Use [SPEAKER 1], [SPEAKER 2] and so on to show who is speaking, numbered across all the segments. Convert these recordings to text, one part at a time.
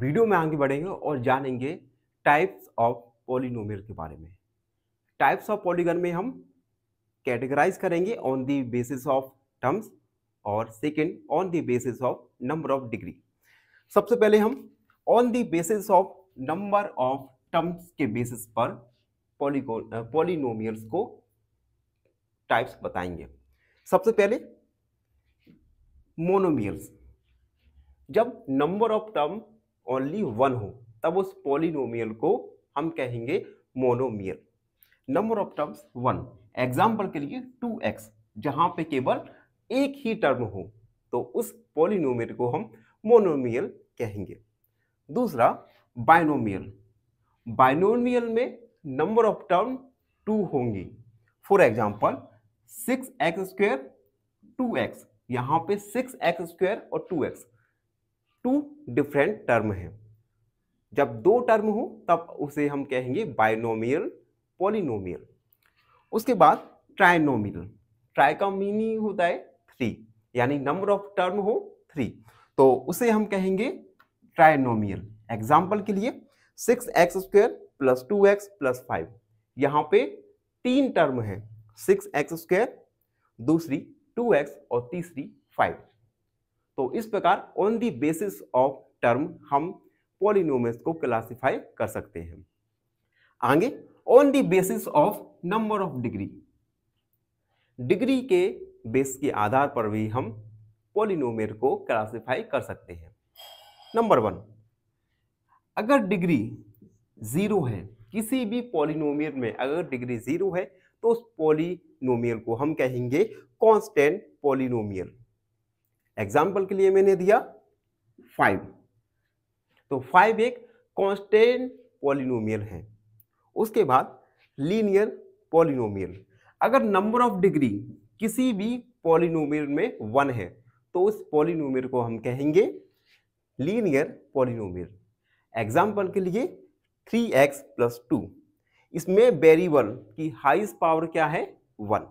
[SPEAKER 1] Video में आगे बढ़ेंगे और जानेंगे टाइप्स ऑफ पॉलिनोमियल के बारे में। टाइप्स ऑफ पॉलीगन में हम कैटेगराइज करेंगे on the basis of terms और second on the basis of number of degree. सबसे पहले हम on the basis of number of terms के बेसिस पर पॉलिनोमियल्स को टाइप्स बताएंगे। सबसे पहले मोनोमियल्स। जब number of term only one हो तब उस पॉलिनोमियल को हम कहेंगे monomial. Number of terms one, example के लिए 2x, जहां पे केवल एक ही टर्म हो तो उस पॉलिनोमियल को हम मोनोमियल कहेंगे। दूसरा बाइनोमियल। बाइनोमियल में नंबर ऑफ टर्म 2 होंगी। फॉर एग्जाम्पल 6x² 2x, यहां पे 6x² और 2x टू डिफरेंट टर्म है। जब दो टर्म हो तब उसे हम कहेंगे बाइनोमियल पॉलिनोमियल। उसके बाद ट्राइनोमियल। ट्राई का मीनिंग होता है 3, यानी नंबर ऑफ टर्म हो 3 तो उसे हम कहेंगे ट्राइनोमियल। एग्जाम्पल के लिए 6x² + 2x + 5, यहाँ पे 3 टर्म है, 6x², दूसरी 2x और तीसरी 5। तो इस प्रकार on the basis of term हम पॉलिनोमियल्स को क्लासिफाई कर सकते हैं। आगे on the basis of number of degree. Degree के बेस के आधार पर भी हम पॉलिनोमियल को क्लासिफाई कर सकते हैं। नंबर 1, अगर डिग्री 0 है, किसी भी पॉलिनोमियल में अगर डिग्री 0 है तो उस पॉलिनोमियल को हम कहेंगे कांस्टेंट पॉलिनोमियल। एग्जाम्पल के लिए मैंने दिया 5, तो 5 एक कांस्टेंट पॉलिनोमियल है। उसके बाद लीनियर पॉलिनोमियल। अगर नंबर ऑफ डिग्री किसी भी पॉलिनोमियल में 1 है तो उस पॉलिनोमियल को हम कहेंगे लीनियर पॉलिनोमियल। एग्जाम्पल के लिए 3x + 2, इसमें वेरिएबल की हाईएस्ट पावर क्या है 1,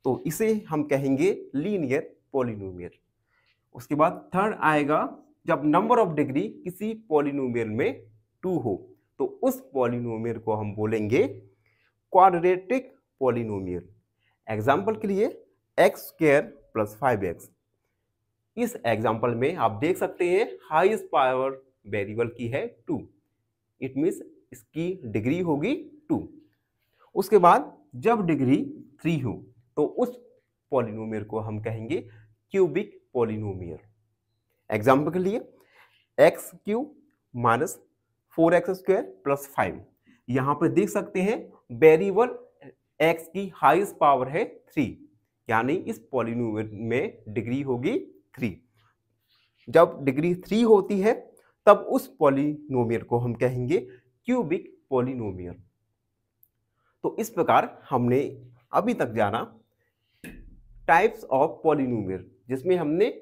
[SPEAKER 1] तो इसे हम कहेंगे लीनियर पॉलिनोमियल। उसके बाद थर्ड आएगा जब नंबर ऑफ डिग्री किसी पॉलिनोमियल में 2 हो तो उस पॉलिनोमियल को हम बोलेंगे क्वाड्रेटिक पॉलिनोमियल। एग्जाम्पल के लिए x² + 5x। इस एग्जाम्पल में आप देख सकते हैं हाईएस्ट पावर वेरिएबल की है 2, इट मीन्स इसकी डिग्री होगी 2। उसके बाद जब डिग्री 3 हो तो उस पॉलिनोमियल को हम कहेंगे क्यूबिक पॉलिनोमियल। एग्जाम्पल के लिए x³ - 4x² + 5, यहाँ पे देख सकते हैं वेरिएबल x की हाईएस्ट पावर है 3, यानी इस पॉलिनोमियल में डिग्री होगी 3। जब डिग्री 3 होती है तब उस पॉलिनोमियल को हम कहेंगे क्यूबिक पॉलिनोमियल। तो इस प्रकार हमने अभी तक जाना टाइप्स ऑफ पॉलिनोमियल, जिसमें हमने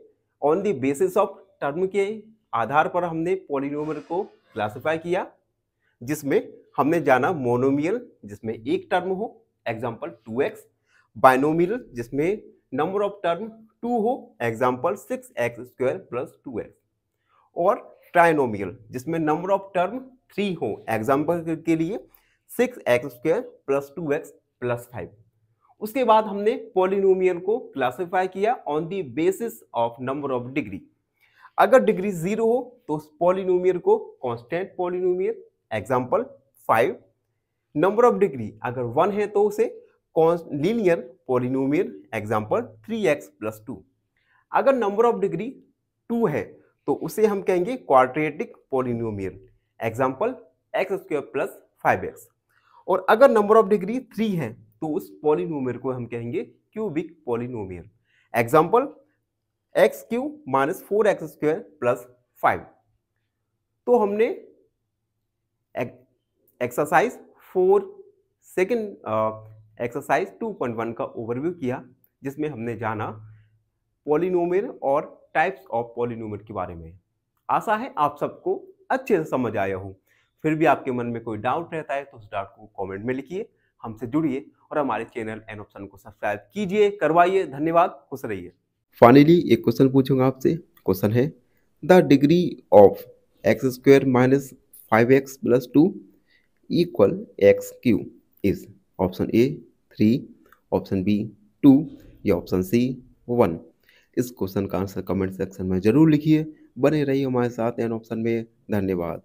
[SPEAKER 1] on the basis of term के आधार पर हमने पॉलिनोमियल को क्लासिफाई किया, जिसमें हमने जाना मोनोमियल जिसमें एक टर्म हो, एग्जांपल 2x, बाइनोमियल जिसमें नंबर ऑफ टर्म 2 हो, एग्जांपल 6x² + 2x, और ट्राइनोमियल जिसमें नंबर ऑफ टर्म 3 हो, एग्जांपल के लिए 6x² + 2x + 5। उसके बाद हमने पॉलिनोमियल को क्लासिफाई किया on the basis of number of degree. अगर डिग्री 0 हो तो उस पॉलिनोमियल को constant polynomial, example 5। Number of degree अगर 1 है तो उसे लीनियर पॉलिनोमियल, एग्जांपल 3x + 2। अगर नंबर ऑफ डिग्री 2 है तो उसे हम कहेंगे quadratic polynomial, example x² + 5x। और अगर नंबर ऑफ डिग्री 3 है तो उस पॉलिनोमियल को हम कहेंगे cubic polynomial, example x³ - 4x² + 5। तो हमने एक्सरसाइज 4 सेकंड एक्सरसाइज 2.1 का ओवरव्यू किया, जिसमें हमने जाना पॉलिनोमियल और टाइप्स ऑफ पॉलिनोमियल के बारे में। आशा है आप सबको अच्छे से समझ आया हो। फिर भी आपके मन में कोई डाउट रहता है तो उस डाउट को कमेंट में लिखिए, हमसे जुड़िए और हमारे चैनल एन ऑप्शन को सब्सक्राइब कीजिए, करवाइए। धन्यवाद, खुश रहिए। फाइनली एक क्वेश्चन पूछूंगा आपसे। क्वेश्चन है the degree of x square minus 5x plus 2 equal x Q is option A 3, option B 2 या ऑप्शन सी 1। इस क्वेश्चन का आंसर कमेंट सेक्शन में जरूर लिखिए। बने रहिए हमारे साथ एन ऑप्शन में। धन्यवाद।